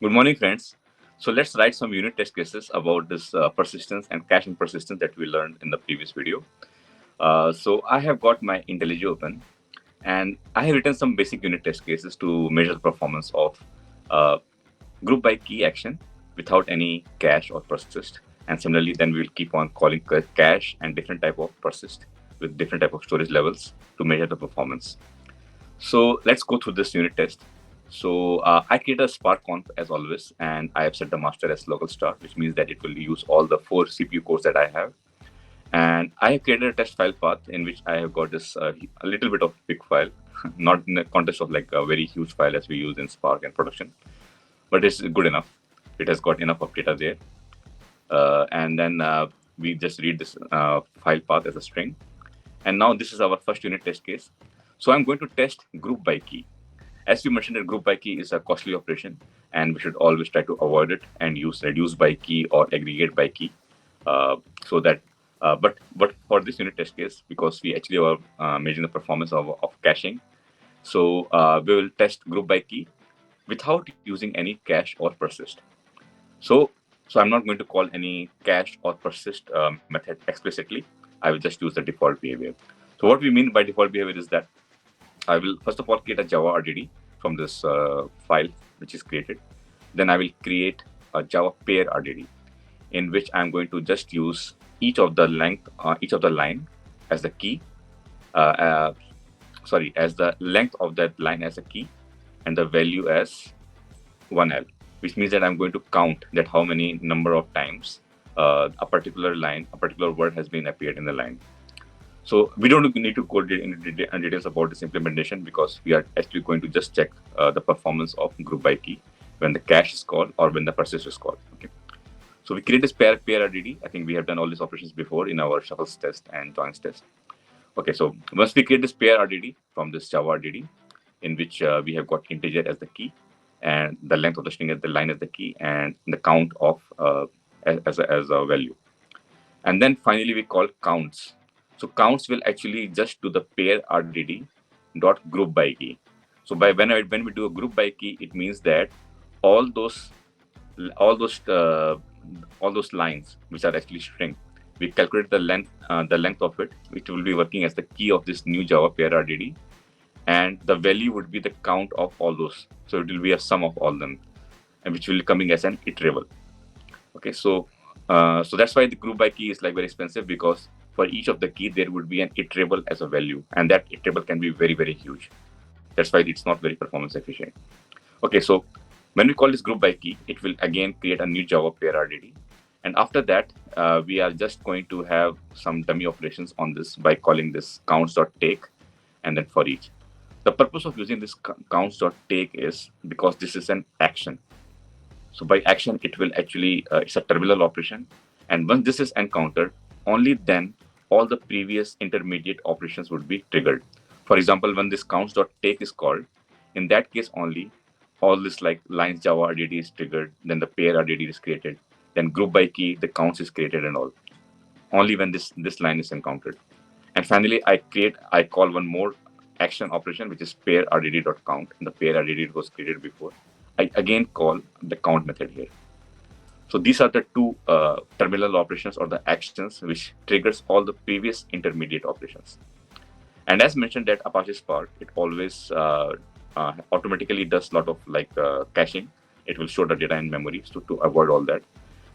Good morning, friends. So let's write some unit test cases about this persistence and caching persistence that we learned in the previous video. So I have got my IntelliJ open, and I have written some basic unit test cases to measure the performance of uh, group by key action without any cache or persist. And similarly, then we'll keep on calling cache and different type of persist with different type of storage levels to measure the performance. So let's go through this unit test. So I create a Spark conf as always, and I have set the master as local start, which means that it will use all the 4 CPU cores that I have. And I have created a test file path in which I have got this a little bit of big file, not in the context of like a very huge file as we use in Spark and production, but it's good enough. It has got enough of data there. And then we just read this file path as a string. And now this is our first unit test case. So I'm going to test group by key. As we mentioned, that group by key is a costly operation, and we should always try to avoid it and use reduce by key or aggregate by key. So that, but for this unit test case, because we actually are measuring the performance of caching, so we will test group by key without using any cache or persist. So, so I'm not going to call any cache or persist method explicitly. I will just use the default behavior. So what we mean by default behavior is that I will first of all create a Java RDD from this file which is created. Then I will create a Java pair RDD in which I'm going to just use each of the line as the key. Uh, uh, as the length of that line as a key, and the value as 1L, which means that I'm going to count that how many number of times a particular line, a particular word has been appeared in the line. So we don't need to go into details about this implementation because we are actually going to just check the performance of group by key when the cache is called or when the persist is called. Okay. So we create this pair RDD. I think we have done all these operations before in our shuffles test and joins test. Okay, so once we create this pair RDD from this Java RDD, in which we have got integer as the key, and the length of the string as the line as the key, and the count of as a value. And then finally we call counts. So counts will actually just do the pair RDD dot group by key. So when we do a group by key, it means that all those all those uh, all those lines which are actually string, we calculate the length of it, which will be working as the key of this new Java pair RDD, and the value would be the count of all those. So it will be a sum of all them, and which will be coming as an iterable. Okay, so that's why the group by key is like very expensive, because for each of the key there would be an iterable as a value, and that iterable can be very huge. That's why it's not very performance efficient. Okay, so when we call this group by key, it will again create a new Java pair RDD, and after that we are just going to have some dummy operations on this by calling this counts.take, and then for each. The purpose of using this counts.take is because this is an action. So by action, it will actually, it's a terminal operation. And once this is encountered, only then all the previous intermediate operations would be triggered. For example, when this counts.take is called, in that case only, all this like lines Java RDD is triggered, then the pair RDD is created, then group by key, the counts is created and all. Only when this line is encountered. And finally, I call one more action operation, which is pair RDD.count. And the pair RDD was created before. I again call the count method here. So these are the two terminal operations or the actions which triggers all the previous intermediate operations. And as mentioned that Apache Spark, it always automatically does a lot of like caching. It will store the data in memory to avoid all that.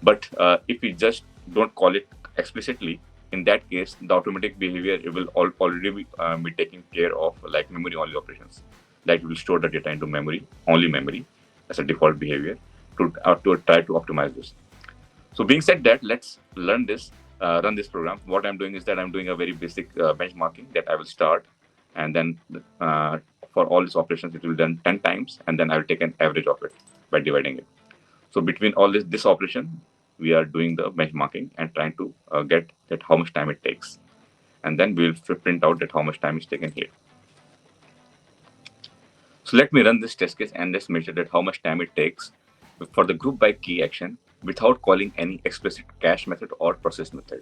But if we just don't call it explicitly, in that case, the automatic behavior, it will already be taking care of like memory only operations. Like it will store the data into memory, only memory, as a default behavior to try to optimize this. So being said that, let's learn this, run this program. What I'm doing is that I'm doing a very basic benchmarking that I will start, and then for all these operations, it will be done 10 times, and then I will take an average of it by dividing it. So between all this operation, we are doing the benchmarking and trying to get that how much time it takes. And then we'll print out that how much time is taken here. So let me run this test case and let's measure that how much time it takes for the group by key action without calling any explicit cache method or persist method.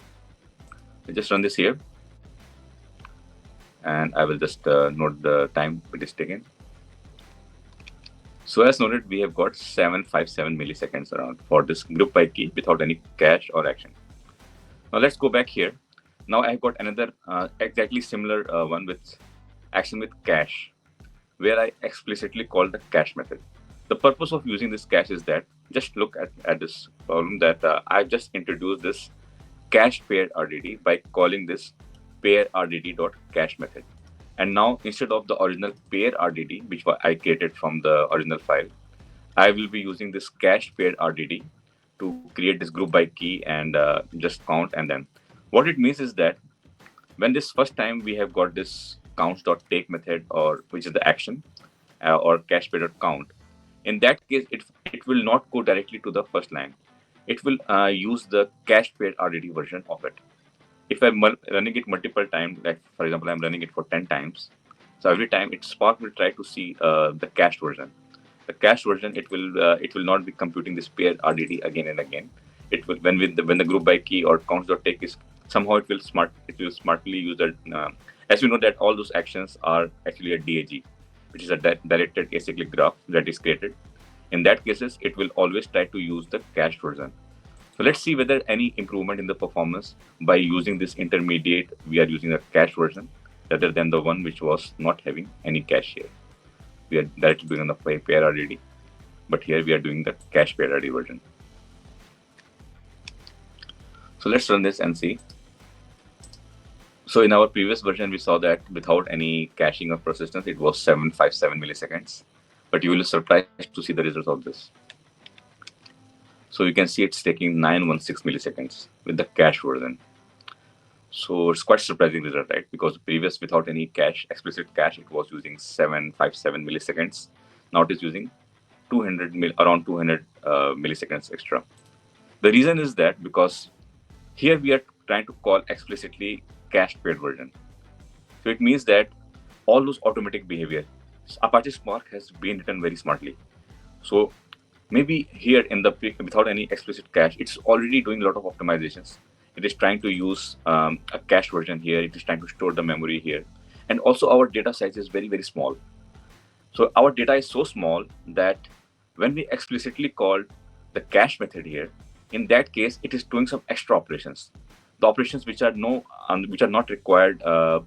I just run this here, and I will just note the time it is taken. So as noted, we have got 757 milliseconds around for this group by key without any cache or action. Now let's go back here. Now I've got another exactly similar one with action with cache, where I explicitly call the cache method. The purpose of using this cache is that just look at this problem that I've just introduced this cache pair RDD by calling this pair RDD dot cache method. And now instead of the original pair RDD, which I created from the original file, I will be using this cache pair RDD to create this group by key and just count. And then what it means is that when this first time we have got this counts.take method, or which is the action, or cache pair count, in that case, it will not go directly to the first line. It will use the cache pair RDD version of it. If I'm running it multiple times, like for example, I'm running it for 10 times, so every time Spark will try to see the cached version. The cached version, it will not be computing this pair RDD again and again. It will when the group by key or counts.take is somehow it will smartly use that. As we know that all those actions are actually a DAG, which is a directed acyclic graph that is created. In that cases, it will always try to use the cached version. So let's see whether any improvement in the performance by using this intermediate, we are using a cache version rather than the one which was not having any cache here. We are directly doing the pair RDD, but here we are doing the cache pair RDD version. So let's run this and see. So in our previous version, we saw that without any caching or persistence, it was 757 milliseconds. But you will be surprised to see the results of this. So you can see it's taking 916 milliseconds with the cache version. So it's quite surprising result, right? Because previous without any cache, explicit cache, it was using 757 milliseconds. Now it is using around 200 milliseconds extra. The reason is that because here we are trying to call explicitly cached paired version. So it means that all those automatic behavior, Apache Spark has been written very smartly. So maybe here in the without any explicit cache, it's already doing a lot of optimizations. It is trying to use a cache version here. It is trying to store the memory here. And also our data size is very, very small. So our data is so small that when we explicitly call the cache method here, in that case, it is doing some extra operations. The operations which are not required, so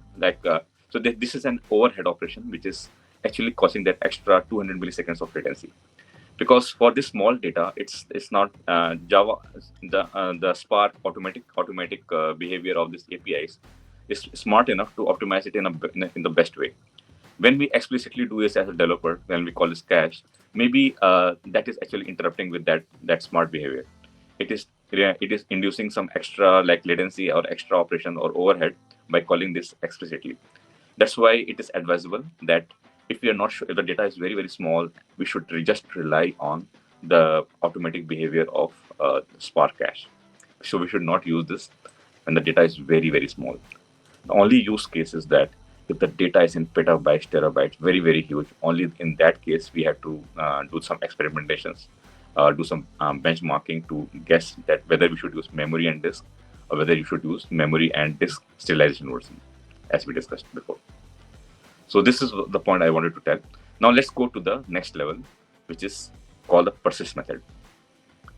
this is an overhead operation, which is actually causing that extra 200 milliseconds of latency. Because for this small data, it's not Java. The Spark automatic behavior of this APIs is smart enough to optimize it in the best way. When we explicitly do this as a developer, when we call this cache, maybe that is actually interrupting with that smart behavior. It is inducing some extra like latency or extra operation or overhead by calling this explicitly. That's why it is advisable that if we are not sure, if the data is very, very small, we should just rely on the automatic behavior of Spark cache. So we should not use this when the data is very, very small. The only use case is that if the data is in petabytes, terabytes, very, very huge, only in that case we have to do some experimentations, do some benchmarking to guess that whether we should use memory and disk or whether you should use memory and disk serialization version, as we discussed before. So this is the point I wanted to tell. Now let's go to the next level, which is called the persist method.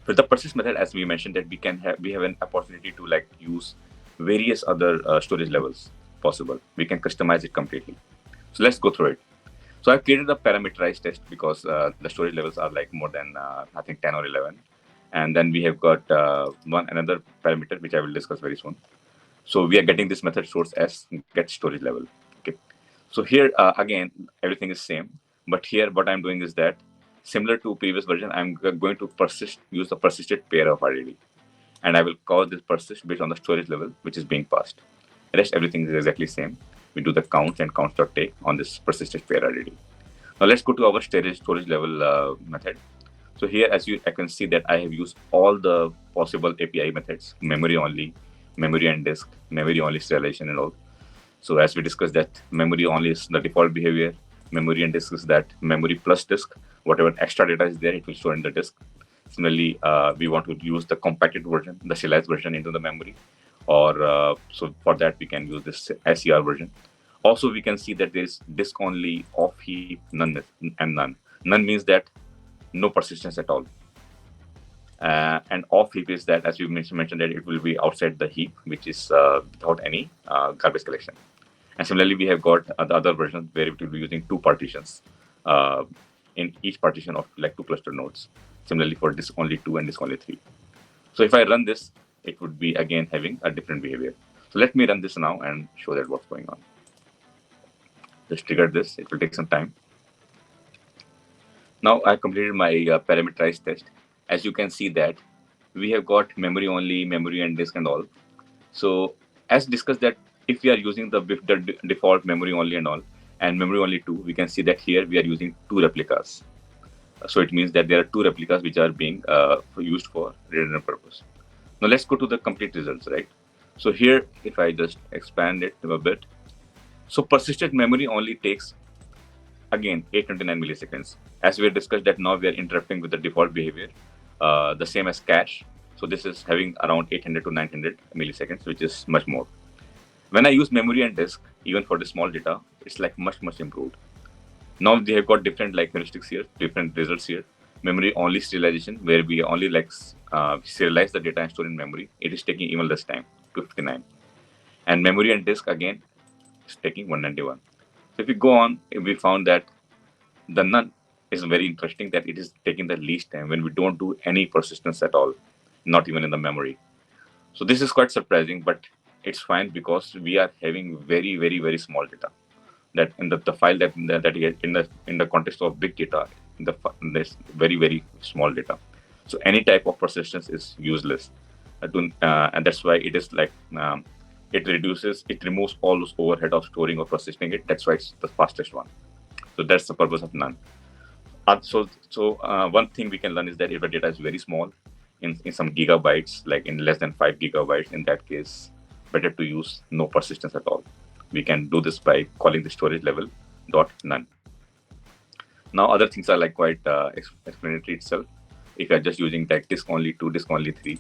With the persist method, as we mentioned, that we have an opportunity to like use various other storage levels possible. We can customize it completely. So let's go through it. So I've created a parameterized test because the storage levels are like more than I think 10 or 11, and then we have got another parameter which I will discuss very soon. So we are getting this method source as get storage level. Okay. So here again everything is same, but here what I'm doing is that similar to previous version, I'm going to use the persisted pair of RDD, and I will call this persist based on the storage level which is being passed. The rest everything is exactly same. We do the counts and counts.take on this persisted pair RDD. Now let's go to our storage level method. So here, as I can see that I have used all the possible API methods: memory only, memory and disk, memory only serialization and all. So as we discussed that memory only is the default behavior, memory and disk is that memory plus disk, whatever extra data is there, it will store in the disk. Similarly, we want to use the compacted version, the serialized version into the memory, or so for that we can use this SER version. Also, we can see that there is disk only, off heap, none and none. None means that no persistence at all. And off heap is that, as you mentioned, that it will be outside the heap, which is without any garbage collection. And similarly, we have got the other version where it will be using two partitions uh, in each partition of like two cluster nodes. Similarly, for disk only 2 and disk only 3. So if I run this, it would be again having a different behavior. So let me run this now and show that what's going on. Just trigger this. It will take some time. Now I completed my parameterized test. As you can see that we have got memory only, memory and disk and all. So as discussed that if we are using the default memory only and all, and memory only 2, we can see that here we are using 2 replicas. So it means that there are 2 replicas which are being used for redundant purpose. Now let's go to the complete results, right? So here, if I just expand it a bit, so persisted memory only takes again 829 milliseconds. As we discussed that now we are interrupting with the default behavior, the same as cache. So this is having around 800 to 900 milliseconds, which is much more. When I use memory and disk, even for the small data, it's like much improved. Now they have got different like heuristics here, different results here. Memory only serialization, where we only like serialize the data and store in memory. It is taking even less time, 259. And memory and disk again is taking 191. So if we go on, we found that the none is very interesting, that it is taking the least time when we don't do any persistence at all, not even in the memory. So this is quite surprising, but it's fine because we are having very small data. That in the file that in the context of big data, this very small data. So any type of persistence is useless, and that's why it is like it removes all those overhead of storing or persisting it. That's why it's the fastest one. So that's the purpose of none. One thing we can learn is that if the data is very small, in some gigabytes, like in less than 5 gigabytes, in that case, better to use no persistence at all. We can do this by calling the storage level dot none. Now other things are like quite explanatory itself. If you're just using like disk only 2, disk only 3,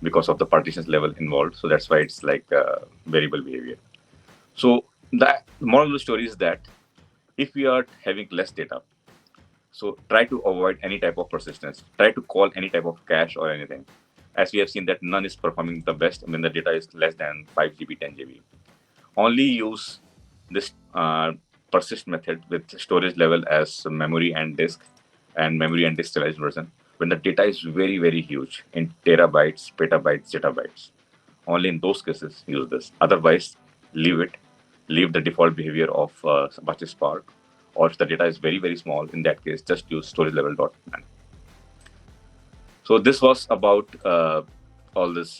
because of the partitions level involved, so that's why it's like variable behavior. So the moral of the story is that if we are having less data, so try to avoid any type of persistence. Try to call any type of cache or anything. As we have seen that none is performing the best when the data is less than 5 GB, 10 GB. Only use this persist method with storage level as memory and disk serialized version when the data is very huge in terabytes, petabytes, zettabytes. Only in those cases use this. Otherwise, leave the default behavior of Apache Spark. Or if the data is very small, in that case, just use storage level dot none. So this was about all this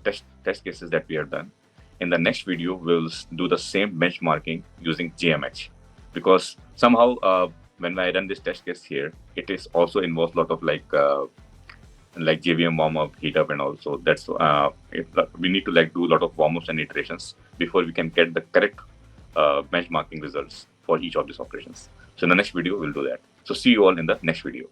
test cases that we have done. In the next video, we'll do the same benchmarking using JMH, because somehow when I run this test case here, it is also involves a lot of like JVM warm up, heat up, and also that's we need to like do a lot of warm ups and iterations before we can get the correct benchmarking results for each of these operations. So in the next video, we'll do that. So see you all in the next video.